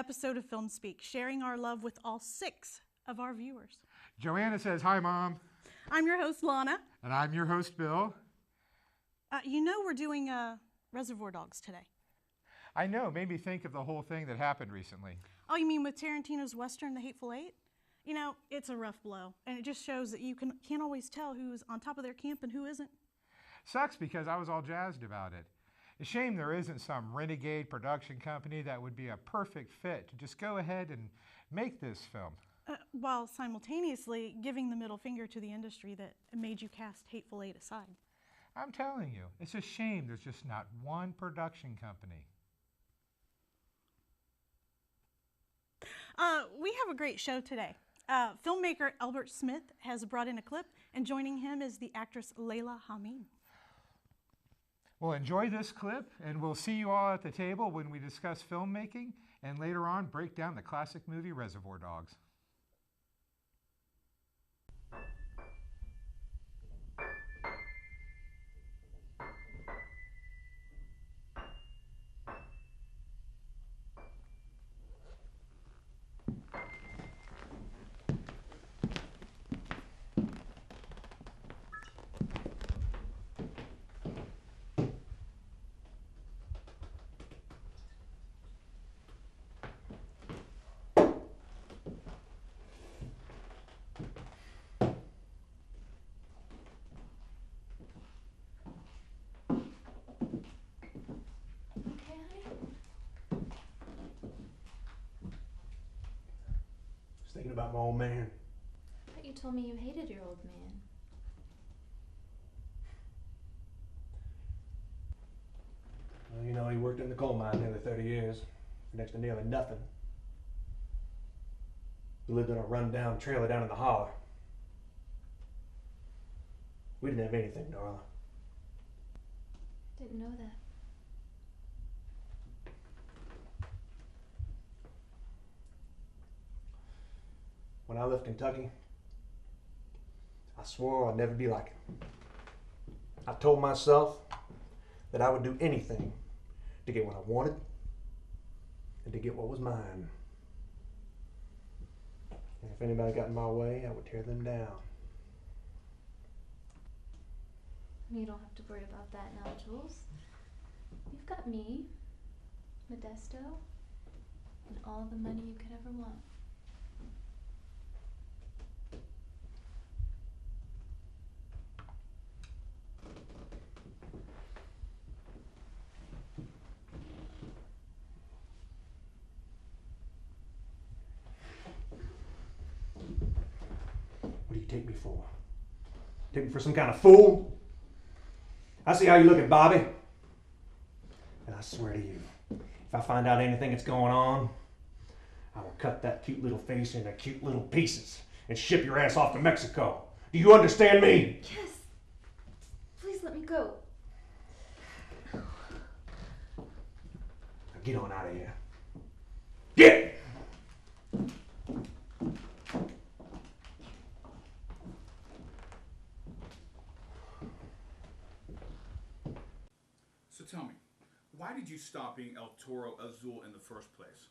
episode of Film Speak, sharing our love with all 6 of our viewers. Joanna says, hi, Mom. I'm your host, Lana. And I'm your host, Bill. You know we're doing Reservoir Dogs today. I know, made me think of the whole thing that happened recently. Oh, you mean with Tarantino's Western, The Hateful Eight? You know, it's a rough blow, and it just shows that you can't always tell who's on top of their camp and who isn't. Sucks because I was all jazzed about it. A shame there isn't some renegade production company that would be a perfect fit to just go ahead and make this film. While simultaneously giving the middle finger to the industry that made you cast Hateful Eight aside. I'm telling you, it's a shame there's just not one production company. We have a great show today. Filmmaker Elbert Smith has brought in a clip, and joining him is the actress Laila Hameen. Well, enjoy this clip, and we'll see you all at the table when we discuss filmmaking and later on break down the classic movie Reservoir Dogs. Thinking about my old man. I thought you told me you hated your old man. Well, you know, he worked in the coal mine nearly 30 years for next to nearly nothing. We lived on a run-down trailer down in the holler. We didn't have anything, Darla. Didn't know that. When I left Kentucky, I swore I'd never be like him. I told myself that I would do anything to get what I wanted and to get what was mine. And if anybody got in my way, I would tear them down. You don't have to worry about that now, Jules. You've got me, Modesto, and all the money you could ever want. What do you take me for? Take me for some kind of fool? I see how you look at Bobby. And I swear to you, if I find out anything that's going on, I will cut that cute little face into cute little pieces and ship your ass off to Mexico. Do you understand me? Yes. Please let me go. Now get on out of here. Get! So tell me, why did you stop being El Toro Azul in the first place?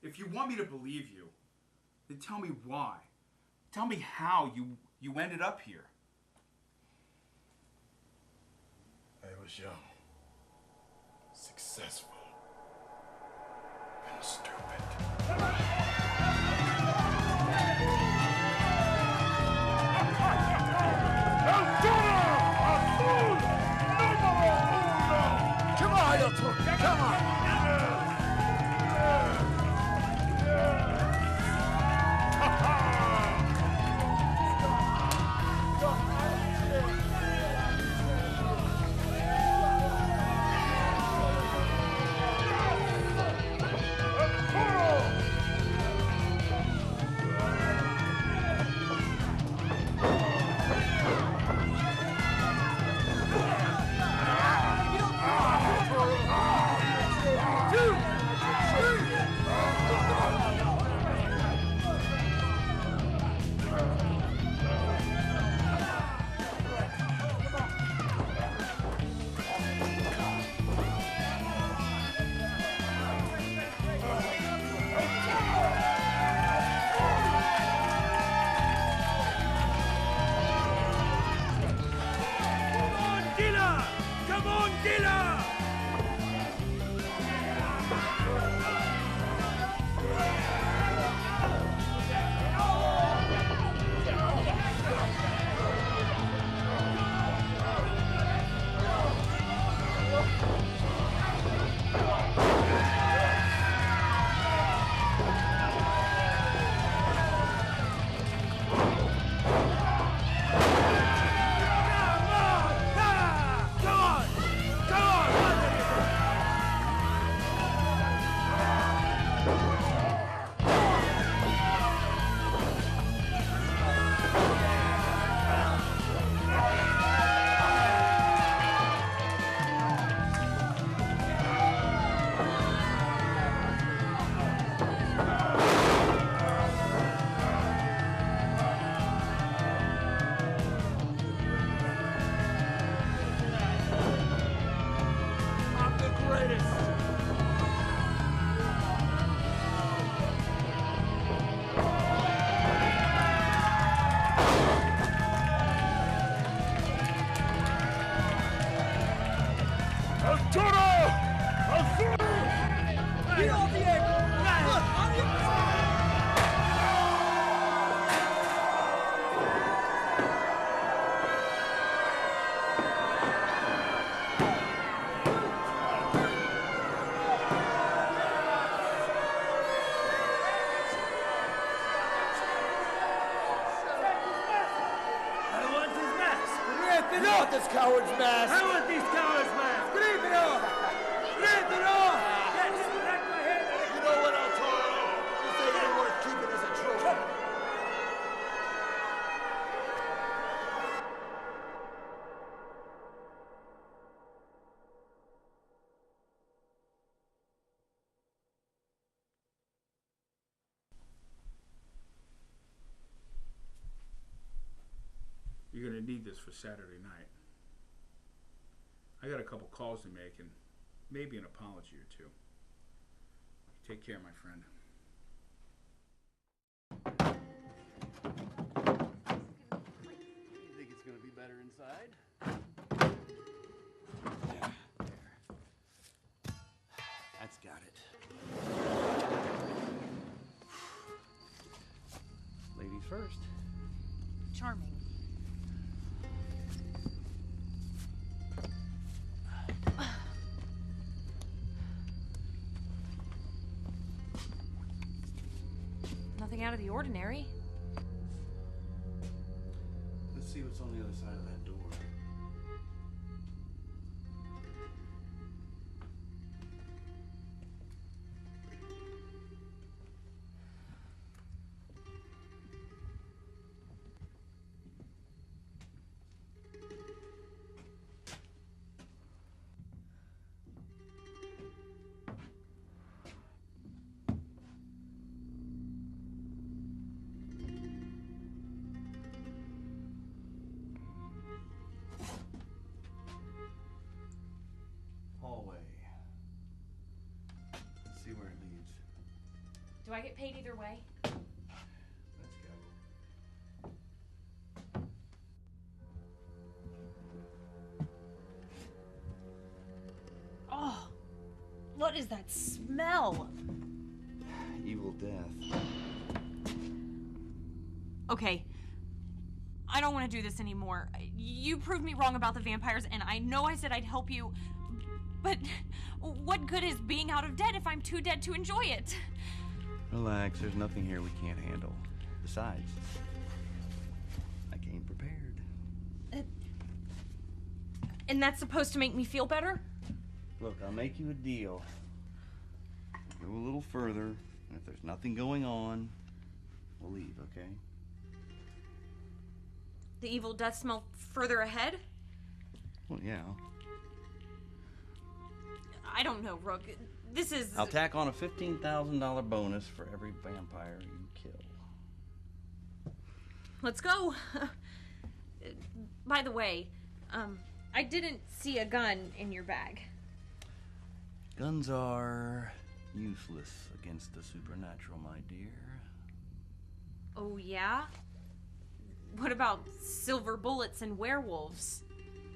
If you want me to believe you, then tell me why. Tell me how you ended up here. I was young, successful, and stupid. Come on! Toro! hell with this coward's mask! Hell with these cowards, man! Scrape it off! Scrape it off! Yes, crack my head! You know what, El Toro? This ain't even worth keeping as a trophy. You're gonna need this for Saturday night. I got a couple calls to make and maybe an apology or two. Take care, my friend. You think it's gonna be better inside? There. That's got it. Ladies first. Charming. Nothing out of the ordinary. Let's see what's on the other side of that door. Hallway. Let's see where it leads. Do I get paid either way? Let's go. Oh, what is that smell? Evil death. Okay, I don't want to do this anymore. You proved me wrong about the vampires, and I know I said I'd help you, but what good is being out of debt if I'm too dead to enjoy it? Relax, there's nothing here we can't handle. Besides, I came prepared. And that's supposed to make me feel better? Look, I'll make you a deal. Go a little further, and if there's nothing going on, we'll leave, okay? The evil death smell further ahead? Well, yeah. I don't know, Rook. This is... I'll tack on a $15,000 bonus for every vampire you kill. Let's go. By the way, I didn't see a gun in your bag. Guns are useless against the supernatural, my dear. Oh, yeah? What about silver bullets and werewolves?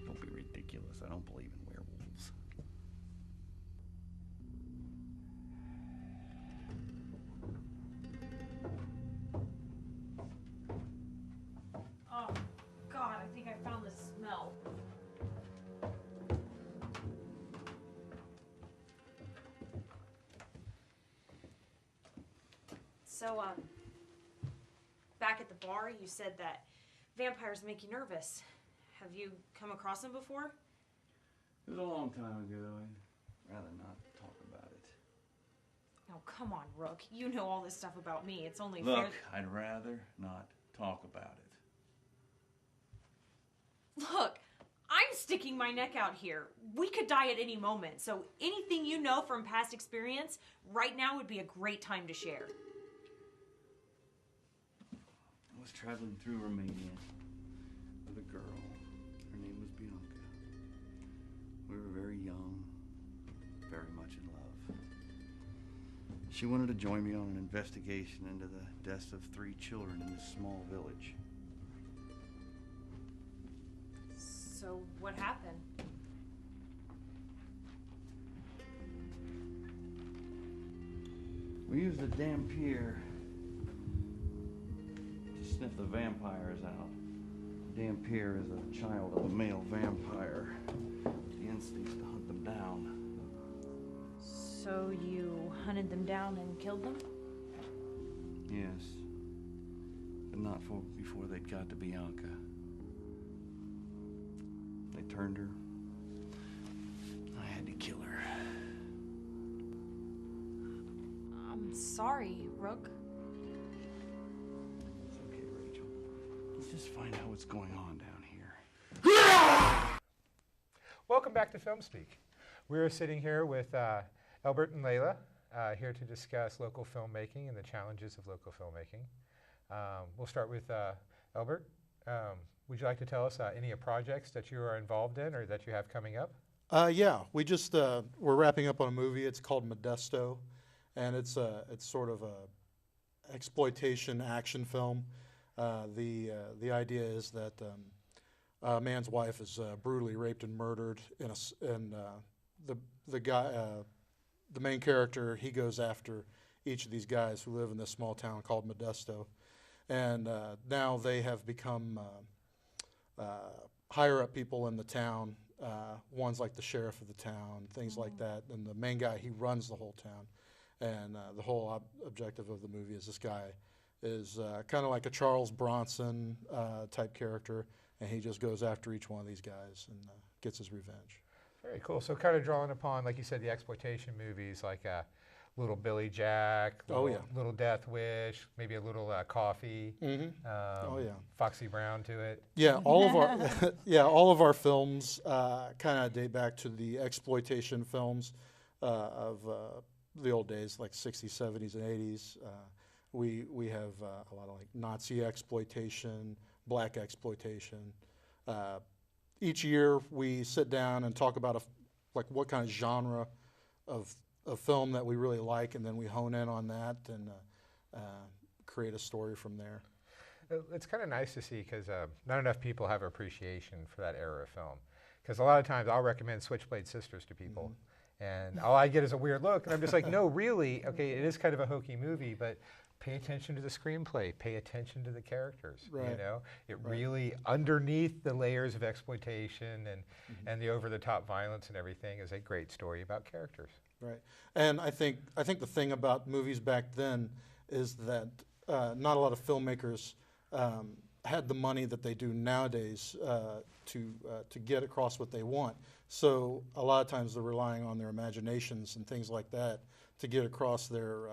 Don't be ridiculous. I don't believe in werewolves. Oh, God, I think I found the smell. So, back at the bar, you said that vampires make you nervous. Have you come across them before? It was a long time ago. I'd rather not talk about it. Oh, come on, Rook. You know all this stuff about me. It's only Look, fair... I'd rather not talk about it. Look, I'm sticking my neck out here. We could die at any moment, so anything you know from past experience, right now would be a great time to share. I was traveling through Romania with a girl. Her name was Bianca. We were very young, very much in love. She wanted to join me on an investigation into the deaths of 3 children in this small village. So what happened? We used a dampier to sniff the vampires out. Dampier is a child of a male vampire. The instincts to hunt them down. So you hunted them down and killed them? Yes. But not before they'd got to Bianca. turned her. I had to kill her. I'm sorry, Rook. It's okay, Rachel. Let's just find out what's going on down here. Welcome back to Film Speak. We're sitting here with Elbert and Laila, here to discuss local filmmaking and the challenges of local filmmaking. We'll start with Elbert. Would you like to tell us any projects that you are involved in or that you have coming up? Yeah, we just we're wrapping up on a movie. It's called Modesto, and it's sort of a exploitation action film. The idea is that a man's wife is brutally raped and murdered, and the main character, he goes after each of these guys who live in this small town called Modesto, and now they have become higher up people in the town. One's like the sheriff of the town, things like that, and the main guy, he runs the whole town. And the whole objective of the movie is this guy is kind of like a Charles Bronson type character, and he just goes after each one of these guys and gets his revenge. Very cool. So kind of drawing upon, like you said, the exploitation movies like Little Billy Jack, Little Death Wish, maybe a little Coffee. Foxy Brown to it. Yeah, all of our all of our films kind of date back to the exploitation films of the old days, like 60s, 70s, and 80s. We have a lot of like Nazi exploitation, black exploitation. Each year we sit down and talk about like what kind of genre of film that we really like, and then we hone in on that and create a story from there. It's kind of nice to see because not enough people have appreciation for that era of film. Because a lot of times I'll recommend Switchblade Sisters to people, and all I get is a weird look, and I'm just like, no, really, okay, it is kind of a hokey movie, but pay attention to the screenplay, pay attention to the characters. Right. You know, it really, underneath the layers of exploitation and the over-the-top violence and everything, is a great story about characters. Right, and I think the thing about movies back then is that not a lot of filmmakers had the money that they do nowadays to get across what they want. So a lot of times they're relying on their imaginations and things like that to get across their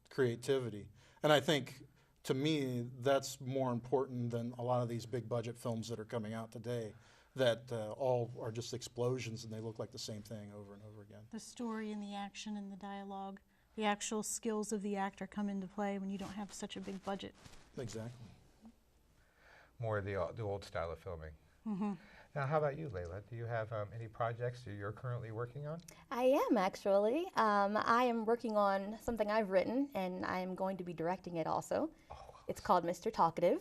creativity. And I think, to me, that's more important than a lot of these big budget films that are coming out today that all are just explosions and they look like the same thing over and over again. The story and the action and the dialogue, the actual skills of the actor come into play when you don't have such a big budget. Exactly. More of the old style of filming. Now, how about you, Laila? Do you have any projects that you're currently working on? I am, actually. I am working on something I've written, and I am going to be directing it also. It's called Mr. Talkative.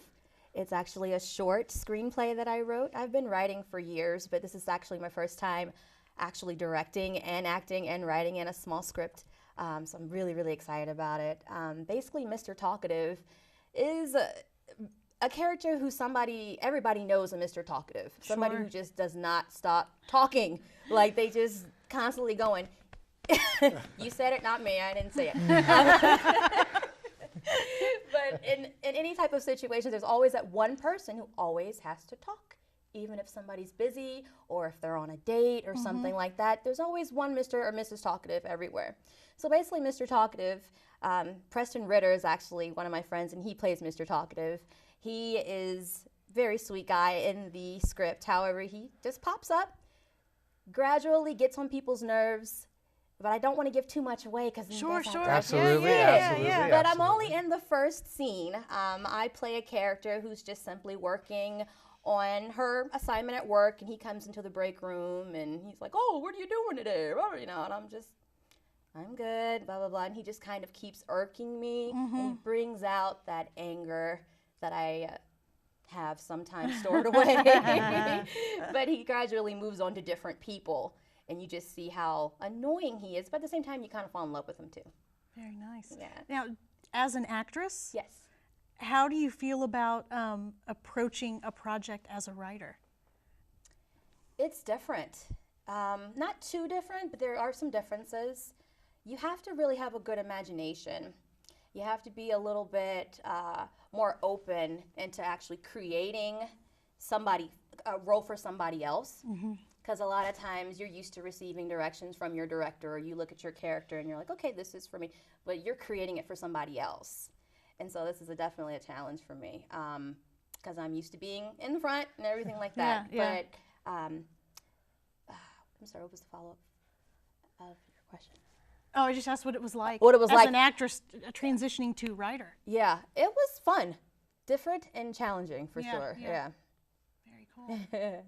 It's actually a short screenplay that I wrote. I've been writing for years, but this is actually my first time actually directing and acting and writing in a small script. So I'm really, really excited about it. Basically, Mr. Talkative is a character who everybody knows a Mr. Talkative. Somebody who just does not stop talking. Like, they just constantly going. You said it, not me. I didn't say it. But in any type of situation, there's always that one person who always has to talk. Even if somebody's busy or if they're on a date or something like that, there's always one Mr. or Mrs. Talkative everywhere. So basically, Mr. Talkative, Preston Ritter is actually one of my friends, and he plays Mr. Talkative. He is a very sweet guy in the script. However, he just pops up, gradually gets on people's nerves, but I don't want to give too much away because Absolutely. But I'm only in the first scene. I play a character who's just simply working on her assignment at work, and he comes into the break room and he's like, "Oh, what are you doing today?" You know, and I'm good, blah, blah, blah. And he just kind of keeps irking me, and he brings out that anger that I have sometimes stored away. But he gradually moves on to different people, and you just see how annoying he is. But at the same time, you kind of fall in love with him, too. Very nice. Yeah. Now, as an actress, yes, how do you feel about approaching a project as a writer? It's different. Not too different, but there are some differences. You have to really have a good imagination. You have to be a little bit more open into actually creating a role for somebody else. Because a lot of times you're used to receiving directions from your director, or you look at your character and you're like, okay, this is for me, but you're creating it for somebody else. And so this is definitely a challenge for me, because I'm used to being in the front and everything like that. Yeah. But I'm sorry, what was the follow-up of your question? Oh, I just asked what it was like. What it was as like. an actress transitioning to writer. Yeah, it was fun, different and challenging for sure. Yeah. Very cool.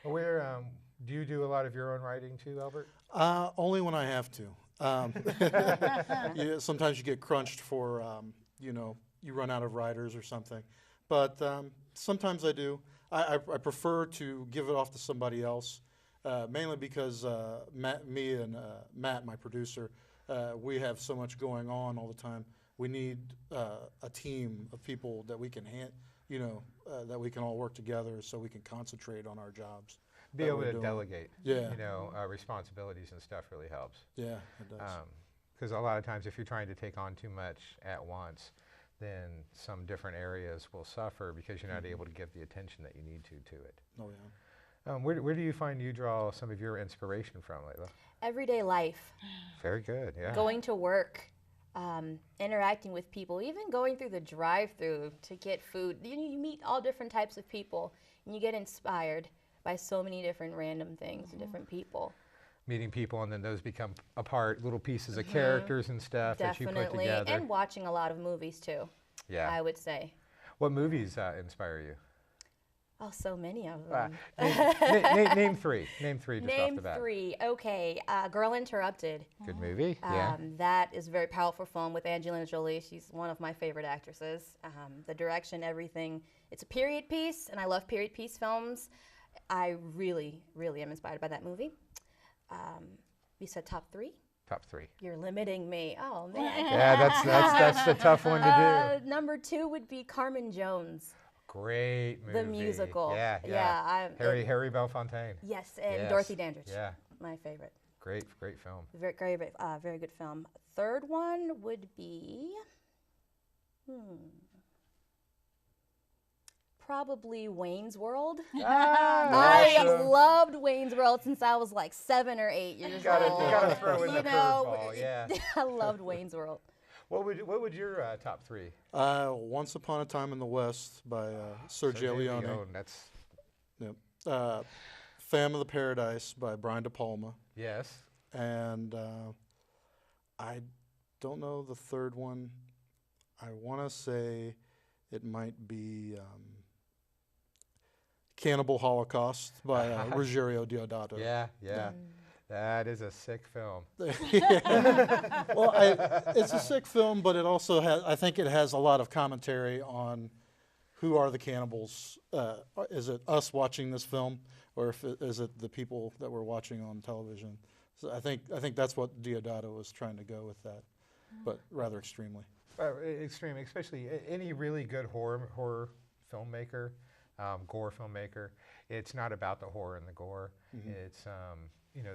Where do you do a lot of your own writing too, Elbert? Only when I have to. Sometimes you get crunched for, you run out of writers or something. But sometimes I do. I prefer to give it off to somebody else, mainly because me and Matt, my producer, we have so much going on all the time. We need a team of people that we can that we can all work together so we can concentrate on our jobs. Be able to delegate, yeah. Responsibilities and stuff really helps. Yeah, it does. Because a lot of times if you're trying to take on too much at once, then some different areas will suffer because you're not able to give the attention that you need to it. Oh, yeah. Where do you find you draw some of your inspiration from, Laila? Everyday life. Very good, yeah. Going to work, interacting with people, even going through the drive-through to get food. You meet all different types of people, and you get inspired by so many different random things and different people. Meeting people, and then those become apart, little pieces of characters and stuff that you put together. And watching a lot of movies too. Yeah. I would say. What movies inspire you? Oh, so many of them. Name three. Name three just off the bat. Name three. Okay. Girl Interrupted. Good movie. Yeah. That is a very powerful film with Angelina Jolie. She's one of my favorite actresses. The direction, everything. It's a period piece, and I love period piece films. I really, really am inspired by that movie. You said top three? Top three. You're limiting me. Oh, man. Yeah, that's the tough one to do. Number two would be Carmen Jones. Great movie. The musical. Yeah. Harry Belafonte. Yes, and Dorothy Dandridge. Yeah. My favorite. Great film. Very good film. Third one would be, probably Wayne's World. I loved Wayne's World since I was like 7 or 8 years old. You gotta throw in the curveball, yeah. I loved Wayne's World. What would your top three? Once Upon a Time in the West by Sergio Leone. That's. Yep. Phantom of the Paradise by Brian De Palma. Yes. And I don't know the third one. I want to say it might be Cannibal Holocaust by Ruggiero Deodato. Yeah. That is a sick film. Well, it's a sick film, but it also has, I think it has a lot of commentary on who are the cannibals. Is it us watching this film, or is it the people that we're watching on television? So I think that's what Deodato was trying to go with that, but rather extremely. Extreme, especially any really good horror filmmaker, gore filmmaker. It's not about the horror and the gore. It's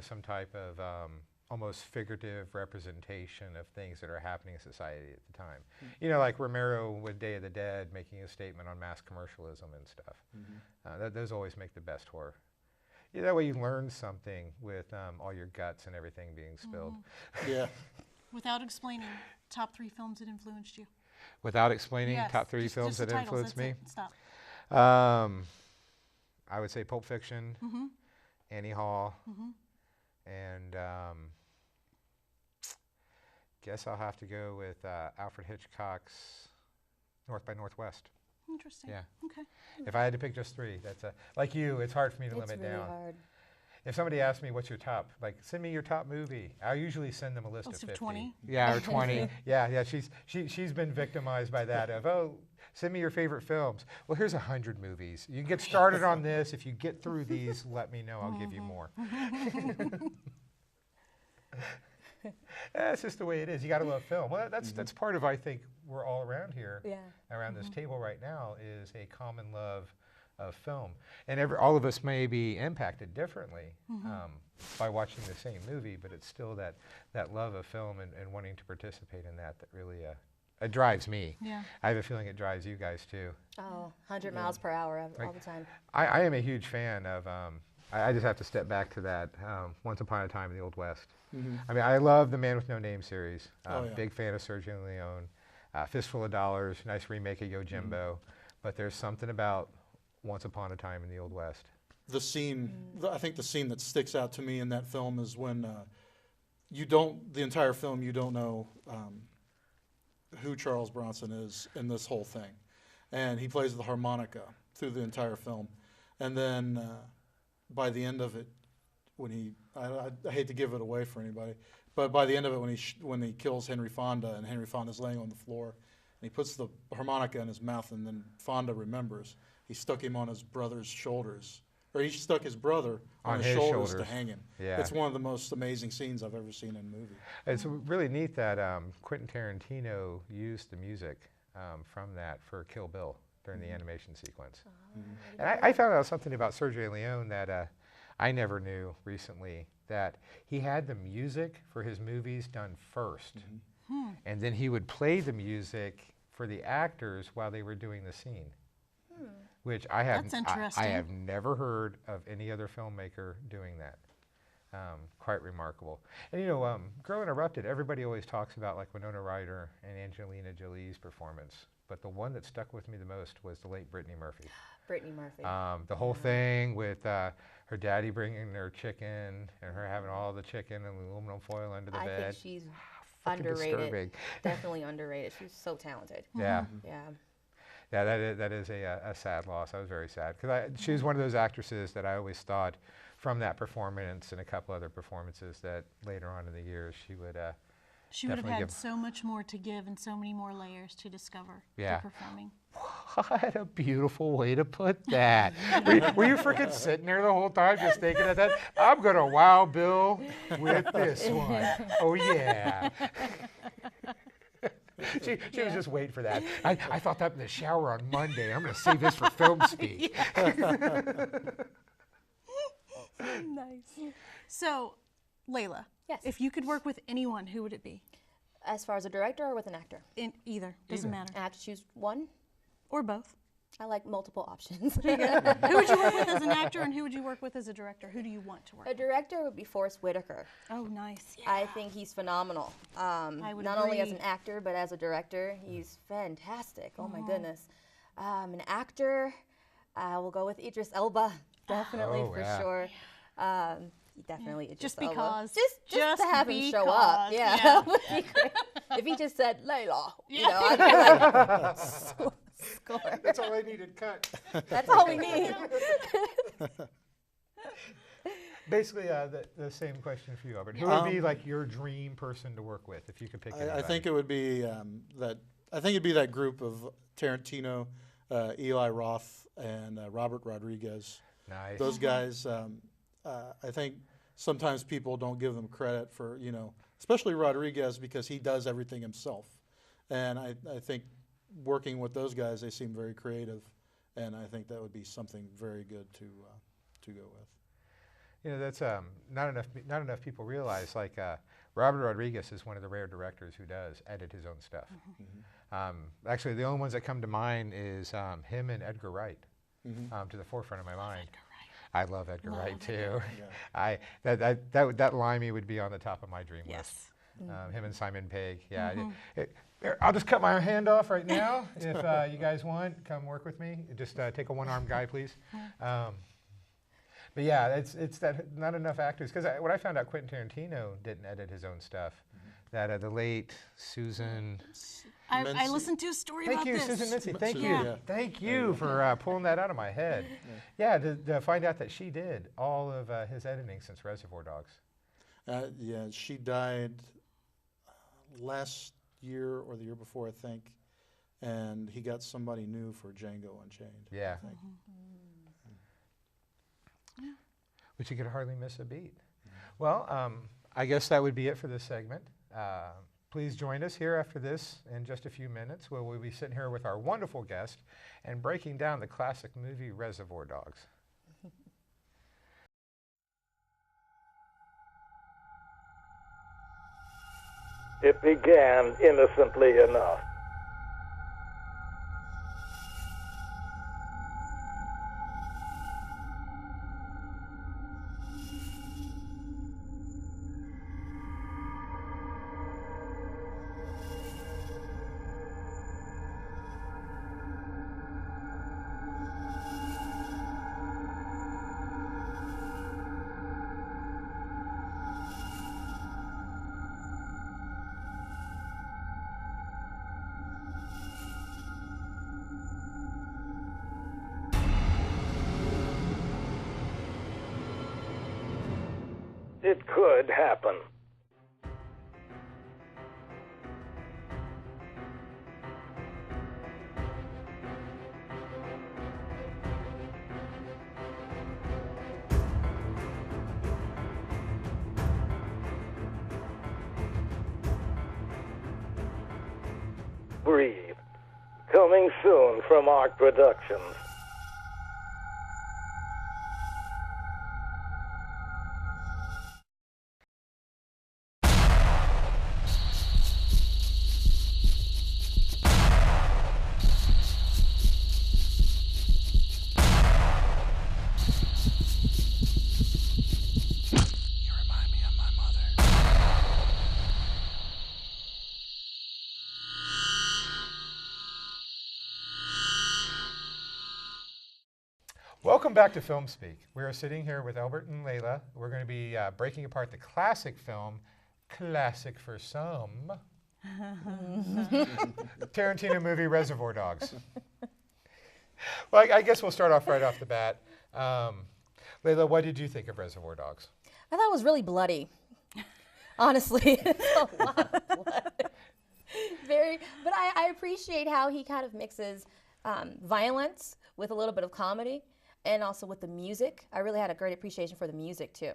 some type of almost figurative representation of things that are happening in society at the time. Like Romero with Day of the Dead making a statement on mass commercialism and stuff. Those always make the best horror. Yeah, that way you learn something with all your guts and everything being spilled. Yeah. Without explaining, top 3 films that influenced you. Without explaining, Yes, top 3 just films the that titles, influenced me? that's it. Stop. I would say Pulp Fiction, Annie Hall, and guess I'll have to go with Alfred Hitchcock's North by Northwest. Interesting. Yeah. Okay. If I had to pick just 3, that's like you, it's hard for me to limit really down. Hard. If somebody asks me what's your top, like send me your top movie, I usually send them a list of 50. 20? Yeah, or 20. Yeah. She's been victimized by that of, send me your favorite films. Well, here's 100 movies. You can get started on this. If you get through these, let me know. I'll give you more. That's just the way it is. You got to love film. Well, that's part of, I think, we're all around here, around this table right now, is a common love of film. And all of us may be impacted differently by watching the same movie, but it's still that love of film and wanting to participate in that really it drives me. Yeah. I have a feeling it drives you guys too. Oh, 100 miles per hour all the time. I am a huge fan of I just have to step back to that. Once Upon a Time in the Old West. Mhm. I mean, I love the Man with No Name series. Oh, yeah. Big fan of Sergio Leone. Fistful of Dollars, nice remake of Yojimbo. But there's something about Once Upon a Time in the Old West. The scene, I think the scene that sticks out to me in that film is when the entire film, you don't know who Charles Bronson is in this whole thing. And he plays the harmonica through the entire film. And then by the end of it, when I hate to give it away for anybody, but by the end of it, when he kills Henry Fonda and Henry Fonda's laying on the floor, and he puts the harmonica in his mouth, and then Fonda remembers he stuck him on his brother's shoulders, or he stuck his brother on his shoulders to hang him. Yeah. It's one of the most amazing scenes I've ever seen in a movie. It's really neat that Quentin Tarantino used the music from that for Kill Bill during the animation sequence. And I found out something about Sergio Leone that I never knew recently, that he had the music for his movies done first, and then he would play the music for the actors while they were doing the scene, which I have I have never heard of any other filmmaker doing that. Quite remarkable. And you know, Girl Interrupted, everybody always talks about like Winona Ryder and Angelina Jolie's performance, but the one that stuck with me the most was the late Brittany Murphy. Brittany Murphy. The whole thing with her daddy bringing her chicken and her having all the chicken and aluminum foil under the bed. I think she's underrated. Disturbing. Definitely underrated. She's so talented. Yeah. Yeah. Yeah, that is a sad loss. I was very sad because she was one of those actresses that I always thought from that performance and a couple other performances that later on in the years she would She would have had so much more to give and so many more layers to discover through performing. What a beautiful way to put that. were you freaking sitting there the whole time just thinking of that? I'm going to wow Bill with this one. Oh, yeah. She was just waiting for that. I thought that in the shower on Monday. I'm going to save this for film speak. Nice. So, Laila, yes. If you could work with anyone, who would it be? As far as a director or with an actor? In either. Doesn't matter. I have to choose one? Or both. I like multiple options. Who would you work with as an actor and who would you work with as a director? Who do you want to work with? A director would be Forrest Whitaker. Oh, nice. Yeah. I think he's phenomenal. I would not agree. only as an actor, but as a director, he's fantastic. Oh, my goodness. An actor, we'll go with Idris Elba. Definitely, for sure. Definitely Idris just Elba. Because. Just to have him show up. Yeah. That would be great. If he just said, Laila, you know, I'd be like, score. That's all I needed, cut. That's all we need. Basically, the same question for you, Albert. Who would be like your dream person to work with if you could pick anybody? I think it would be that group of Tarantino, Eli Roth, and Robert Rodriguez. Nice. Those guys, I think sometimes people don't give them credit for, you know, especially Rodriguez, because he does everything himself. And I think working with those guys, they seem very creative, and I think that would be something very good to go with. You know, that's not enough people realize. Like Robert Rodriguez is one of the rare directors who does edit his own stuff. Actually, the only ones that come to mind is him and Edgar Wright, to the forefront of my mind. I love Edgar Wright too. Yeah. That Limey would be on the top of my dream list. Him and Simon Pegg. Yeah. I'll just cut my hand off right now. If you guys want, come work with me. Just take a one-armed guy, please. But yeah, it's that not enough actors. Because what I found out, Quentin Tarantino didn't edit his own stuff. That the late Susan. I listened to a story about this. Thank you, Susan Mincy. Thank you. Yeah. Thank you for pulling that out of my head. Yeah, to find out that she did all of his editing since Reservoir Dogs. Yeah, she died last year or the year before, I think, and he got somebody new for Django Unchained. Yeah. But you could hardly miss a beat. Well, I guess that would be it for this segment. Please join us here after this in just a few minutes, where we'll be sitting here with our wonderful guest and breaking down the classic movie Reservoir Dogs. It began innocently enough. it could happen. Breathe. Coming soon from Arc Productions. Welcome back to Film Speak. We are sitting here with Elbert and Laila. We're going to be breaking apart the classic film, classic for some, Tarantino movie Reservoir Dogs. Well, I guess we'll start off right off the bat. Laila, what did you think of Reservoir Dogs? I thought it was really bloody. Honestly, it's a lot of blood. But I appreciate how he kind of mixes violence with a little bit of comedy. And also with the music. I really had a great appreciation for the music too.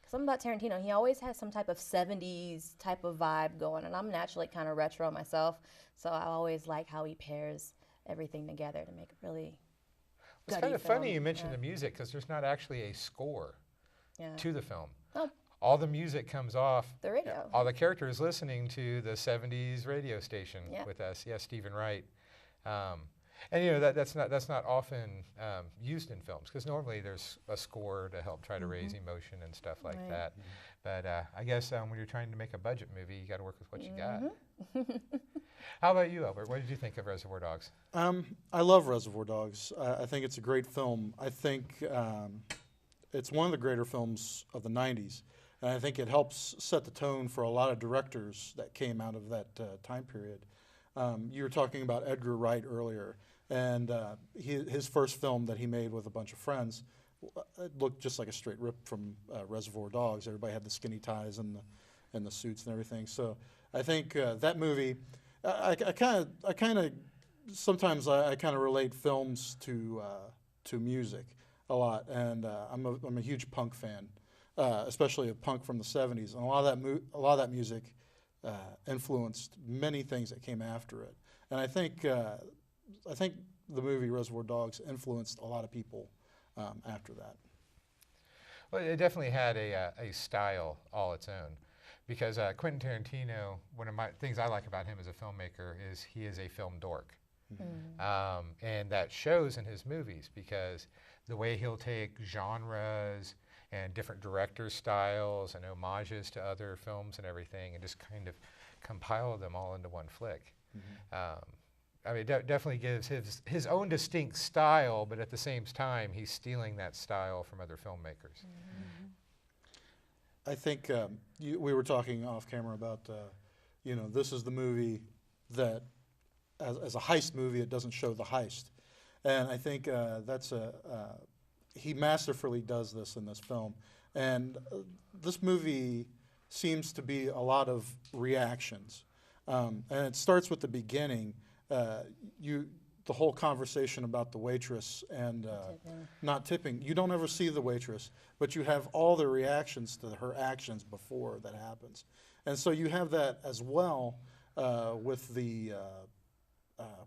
Something about Tarantino, he always has some type of 70s type of vibe going, and I'm naturally kind of retro myself, so I always like how he pairs everything together to make a really It's kind of funny you mentioned the music, because there's not actually a score to the film. Oh. All the music comes off the radio. All the characters listening to the 70s radio station with us. Yeah, Stephen Wright. And you know that's not often used in films, because normally there's a score to help try to raise emotion and stuff like that. But I guess when you're trying to make a budget movie, you got to work with what you got. How about you, Elbert? What did you think of Reservoir Dogs? I love Reservoir Dogs. I think it's a great film. I think it's one of the greater films of the 90s. And I think it helps set the tone for a lot of directors that came out of that time period. You were talking about Edgar Wright earlier. And his first film that he made with a bunch of friends, it looked just like a straight rip from Reservoir Dogs. Everybody had the skinny ties and the suits and everything. So I think that movie, I kind of sometimes I kind of relate films to music a lot. And I'm a huge punk fan, especially of punk from the '70s. And a lot of that music influenced many things that came after it. And I think the movie Reservoir Dogs influenced a lot of people after that. Well, it definitely had a style all its own, because Quentin Tarantino, one of my things I like about him as a filmmaker is he is a film dork. And that shows in his movies, because the way he'll take genres and different directors' styles and homages to other films and everything and just kind of compile them all into one flick. I mean, it definitely gives his own distinct style, but at the same time, he's stealing that style from other filmmakers. I think we were talking off camera about, this is the movie that, as a heist movie, it doesn't show the heist. And I think he masterfully does this in this film. And this movie seems to be a lot of reactions. And it starts with the beginning. The whole conversation about the waitress and not tipping. You don't ever see the waitress, but you have all the reactions to her actions before that happens. And so you have that as well with the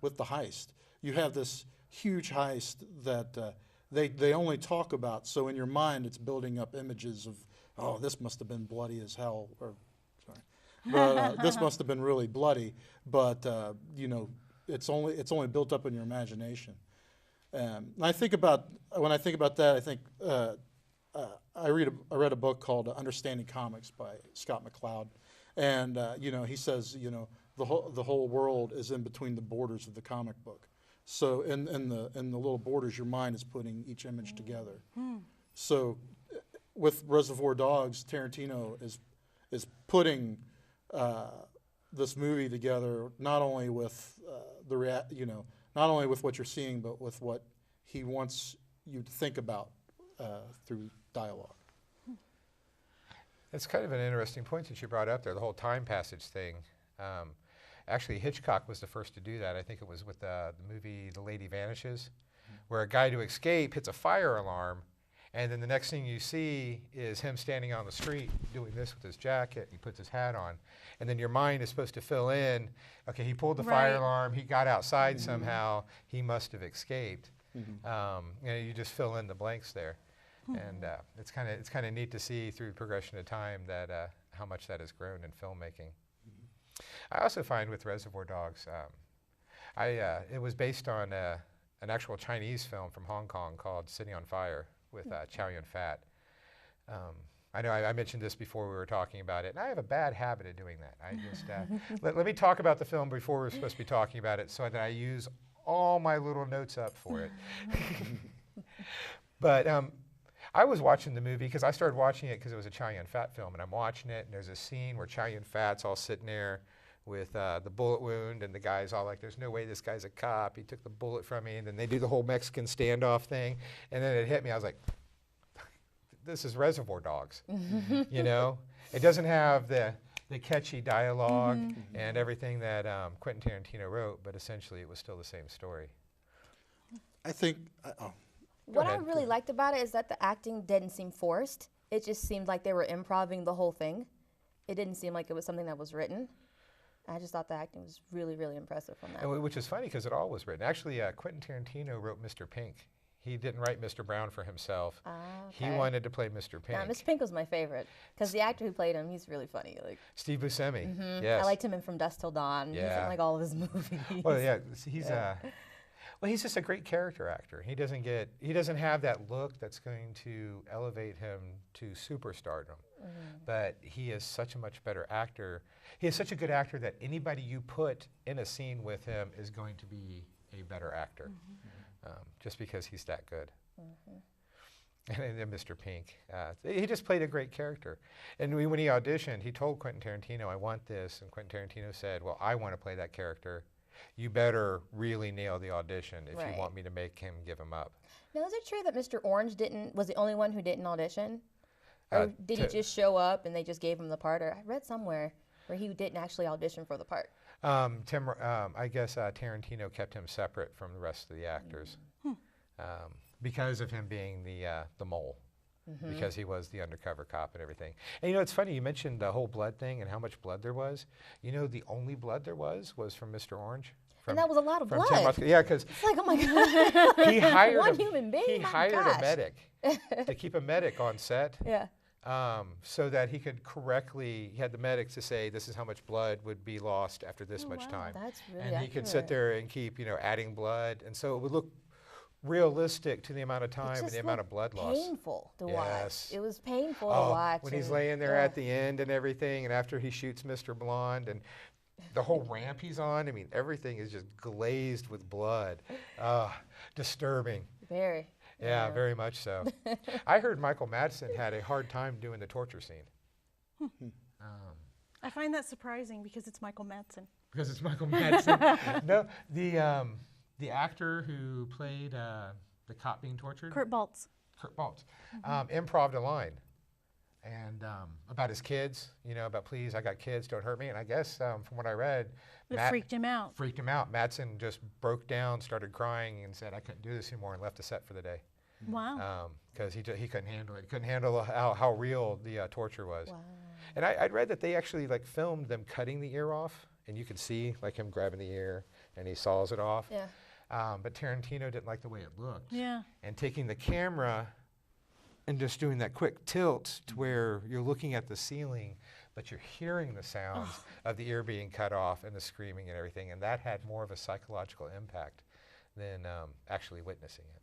heist. You have this huge heist that they only talk about, so in your mind it's building up images of, oh, this must have been bloody as hell, or sorry, but this must have been really bloody, but it's only built up in your imagination. And when I think about that, I think I read a book called Understanding Comics by Scott McCloud, and he says the whole world is in between the borders of the comic book. So in the little borders, your mind is putting each image together. So with Reservoir Dogs, Tarantino is putting this movie together, not only with not only with what you're seeing, but with what he wants you to think about through dialogue. It's kind of an interesting point that you brought up there, the whole time passage thing. Actually, Hitchcock was the first to do that. I think it was with the movie The Lady Vanishes, where a guy to escape hits a fire alarm, and then the next thing you see is him standing on the street doing this with his jacket. He puts his hat on, and then your mind is supposed to fill in, okay, he pulled the fire alarm, he got outside somehow, he must have escaped. You just fill in the blanks there. And it's kind of neat to see through the progression of time that how much that has grown in filmmaking. I also find with Reservoir Dogs, it was based on an actual Chinese film from Hong Kong called City on Fire with Chow Yun-fat. I know I mentioned this before we were talking about it, and I have a bad habit of doing that. I just let me talk about the film before we're supposed to be talking about it, so that I use all my little notes up for it. But I was watching the movie because I started watching it because it was a Chow Yun-fat film, and I'm watching it, and there's a scene where Chow Yun-fat's all sitting there with the bullet wound, and the guy's all like, there's no way this guy's a cop. He took the bullet from me, and then they do the whole Mexican standoff thing, and then it hit me. I was like, this is Reservoir Dogs, you know? It doesn't have the catchy dialogue and everything that Quentin Tarantino wrote, but essentially it was still the same story. I think, what I really liked about it is that the acting didn't seem forced. It just seemed like they were improvising the whole thing. It didn't seem like it was something that was written. I just thought the acting was really, really impressive from that. And which is funny because it all was written. Actually, Quentin Tarantino wrote Mr. Pink. He didn't write Mr. Brown for himself. Okay. He wanted to play Mr. Pink. Yeah, Mr. Pink was my favorite because the actor who played him, he's really funny. Like Steve Buscemi. Yes. I liked him in From Dusk Till Dawn. Yeah. He's in like all of his movies. Well, yeah, he's just a great character actor. He doesn't have that look that's going to elevate him to superstardom. But he is such a much better actor. He is such a good actor that anybody you put in a scene with him is going to be a better actor, just because he's that good. And then Mr. Pink, he just played a great character. And when he auditioned, he told Quentin Tarantino, I want this. And Quentin Tarantino said, well, I want to play that character. You better really nail the audition if you want me to make him give him up. Now, is it true that Mr. Orange was the only one who didn't audition? Or did he just show up and they just gave him the part? Or I read somewhere where he didn't actually audition for the part. I guess Tarantino kept him separate from the rest of the actors because of him being the mole, because he was the undercover cop and everything. And you know, it's funny, you mentioned the whole blood thing and how much blood there was. You know, the only blood there was from Mr. Orange. And that was a lot of blood. Yeah, because it's like, oh my God, he hired one human being. He hired a medic to keep a medic on set. Yeah. So that he could he had the medic to say, this is how much blood would be lost after this much time. That's really and he could sit there and keep, adding blood. And so it would look realistic to the amount of time and the amount of blood loss. Painful to watch. It was painful to watch. When he's laying there at the end and everything, and after he shoots Mr. Blonde, and the whole ramp he's on, I mean, everything is just glazed with blood. Disturbing. Very. Yeah, very much so. I heard Michael Madsen had a hard time doing the torture scene. I find that surprising because it's Michael Madsen. Because it's Michael Madsen. No, the actor who played the cop being tortured. Kurt Baltz. Kurt Baltz. Improv'd a line. And about his kids, about please, I got kids, don't hurt me. And I guess from what I read, it freaked him out. Freaked him out. Madsen just broke down, started crying, and said, I couldn't do this anymore, and left the set for the day. Wow. Because he couldn't handle it. He couldn't handle how real the torture was. Wow. And I'd read that they actually filmed them cutting the ear off, and you could see him grabbing the ear, and he saws it off. Yeah. But Tarantino didn't like the way it looked. Yeah. And taking the camera and just doing that quick tilt to where you're looking at the ceiling, but you're hearing the sounds of the ear being cut off and the screaming and everything, and that had more of a psychological impact than actually witnessing it.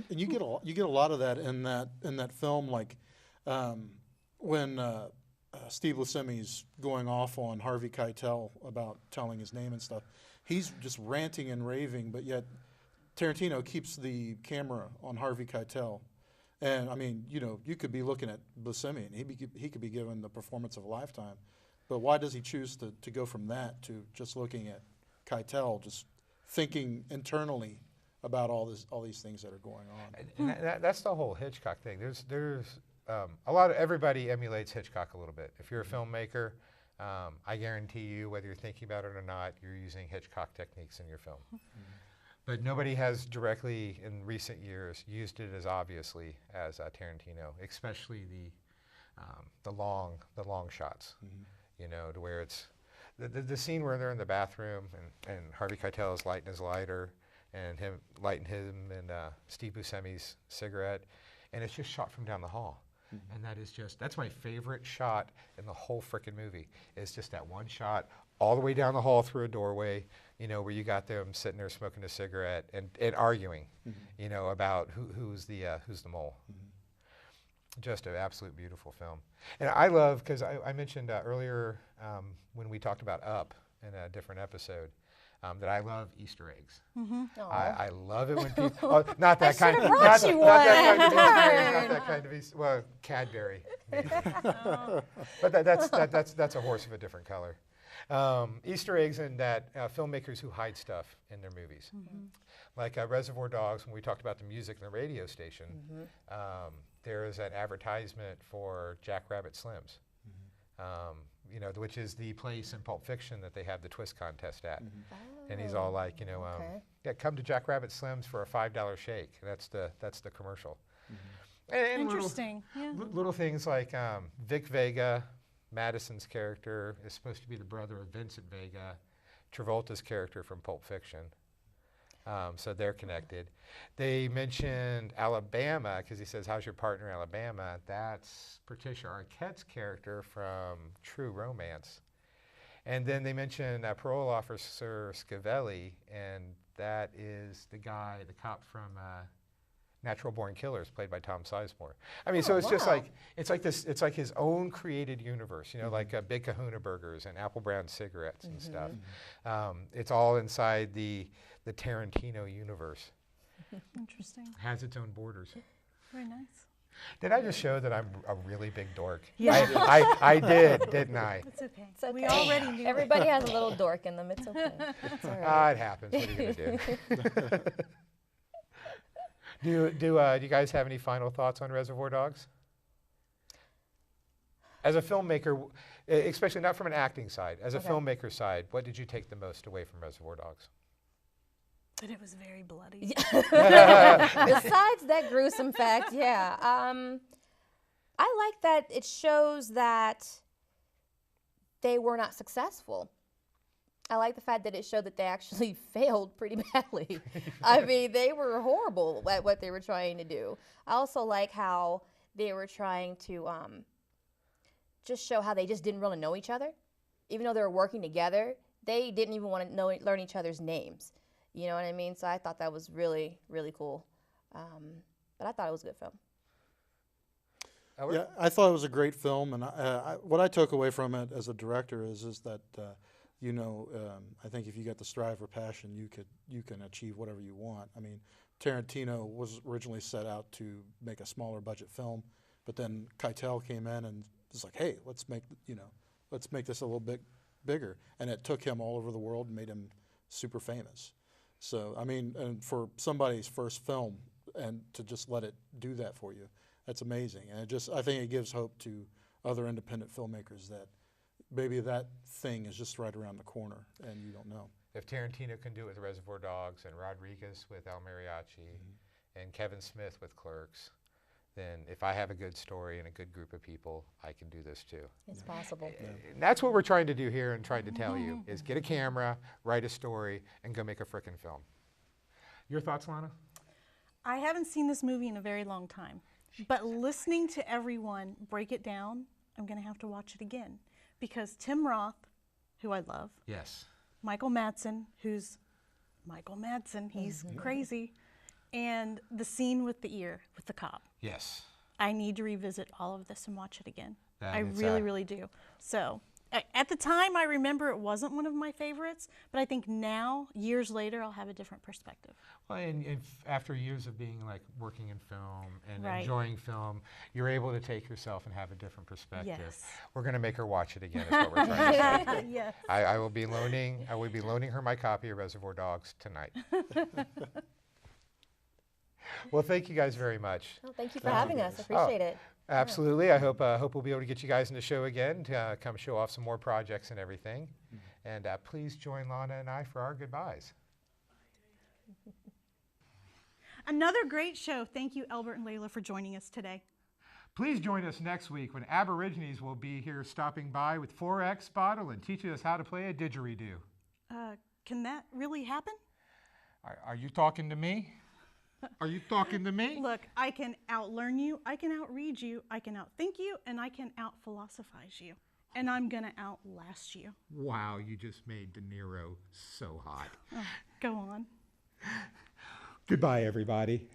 And you get a lot of that in that film, when Steve Buscemi's going off on Harvey Keitel about telling his name and stuff. He's just ranting and raving, but yet Tarantino keeps the camera on Harvey Keitel. And I mean, you could be looking at Buscemi and he could be given the performance of a lifetime. But why does he choose to go from that to just looking at Keitel, just thinking internally about all these things that are going on? And that's the whole Hitchcock thing. There's everybody emulates Hitchcock a little bit. If you're a filmmaker, I guarantee you, whether you're thinking about it or not, you're using Hitchcock techniques in your film. But nobody has directly, in recent years, used it as obviously as Tarantino, especially the long shots. You know, to where it's the scene where they're in the bathroom and Harvey Keitel is lighting his lighter, and him lighting him and Steve Buscemi's cigarette, and it's just shot from down the hall. And that's my favorite shot in the whole frickin' movie. It's just that one shot all the way down the hall through a doorway, you know, where you got them sitting there smoking a cigarette and arguing, you know, about who's the mole. Just an absolute beautiful film. And I love, because I mentioned earlier when we talked about Up in a different episode, that I love Easter eggs. I love it when people, not that kind of, not that kind of Easter eggs, not that kind of Easter, well, Cadbury, maybe. But that's a horse of a different color. Easter eggs in that filmmakers who hide stuff in their movies. Like Reservoir Dogs, when we talked about the music in the radio station, there is an advertisement for Jack Rabbit Slims. You know, which is the place in Pulp Fiction that they have the twist contest at. And he's all like, you know, yeah, come to Jack Rabbit Slims for a $5 shake. That's the commercial. And Interesting. Little things like Vic Vega, Madison's character, is supposed to be the brother of Vincent Vega, Travolta's character from Pulp Fiction. So they're connected. They mentioned Alabama, because he says, how's your partner, Alabama? That's Patricia Arquette's character from True Romance. And then they mentioned parole officer Scavelli, and that is the cop from Natural Born Killers, played by Tom Sizemore. I mean, so it's just like, it's like his own created universe, you know, like Big Kahuna Burgers and Apple Brown cigarettes and stuff. It's all inside the Tarantino universe. Interesting. Has its own borders. Very nice. Did I just show that I'm a really big dork? Yeah. I did, didn't I? It's okay. It's okay. We already knew. Everybody has a little dork in them. It's okay. It's all right. It happens. What are you going to do? Do you guys have any final thoughts on Reservoir Dogs? As a filmmaker, especially not from an acting side, as a filmmaker side, what did you take the most away from Reservoir Dogs? But it was very bloody. Besides that gruesome fact, yeah. I like that it shows that they were not successful. I like the fact that it showed that they actually failed pretty badly. I mean, they were horrible at what they were trying to do. I also like how they were trying to just show how they just didn't really know each other. Even though they were working together, they didn't even want to learn each other's names. You know what I mean? So I thought that was really, really cool. But I thought it was a good film. Yeah, I thought it was a great film, and what I took away from it as a director is that you know, I think if you get the strive for passion, you can achieve whatever you want. I mean, Tarantino was originally set out to make a smaller budget film, but then Keitel came in and was like, hey, let's make this a little bit bigger, and it took him all over the world and made him super famous. So, I mean, and for somebody's first film and to just let it do that for you, that's amazing. And I think it gives hope to other independent filmmakers that maybe that thing is just right around the corner and you don't know. If Tarantino can do it with Reservoir Dogs and Rodriguez with El Mariachi and Kevin Smith with Clerks, then if I have a good story and a good group of people, I can do this too. It's possible. And that's what we're trying to do here and trying to tell you, is get a camera, write a story, and go make a frickin' film. Your thoughts, Lana? I haven't seen this movie in a very long time, but listening to everyone break it down, I'm going to have to watch it again. Because Tim Roth, who I love, yes, Michael Madsen, who's Michael Madsen, he's crazy, and the scene with the ear, with the cop. Yes. I need to revisit all of this and watch it again. I really, really do. So, at the time, I remember it wasn't one of my favorites, but I think now, years later, I'll have a different perspective. Well, and after years of being like working in film and enjoying film, you're able to take yourself and have a different perspective. Yes. We're going to make her watch it again. Is what we're trying to say. Yes. I will be loaning her my copy of Reservoir Dogs tonight. Well, thank you guys very much. Well, thank you for having us. I appreciate it. Absolutely. I hope we'll be able to get you guys in the show again to come show off some more projects and everything. And please join Lana and I for our goodbyes. Another great show. Thank you, Elbert and Laila, for joining us today. Please join us next week when Aborigines will be here stopping by with 4X bottle and teaching us how to play a didgeridoo. Can that really happen? Are you talking to me? Are you talking to me? Look, I can outlearn you, I can outread you, I can outthink you, and I can outphilosophize you. And I'm going to outlast you. Wow, you just made De Niro so hot. Oh, go on. Goodbye, everybody.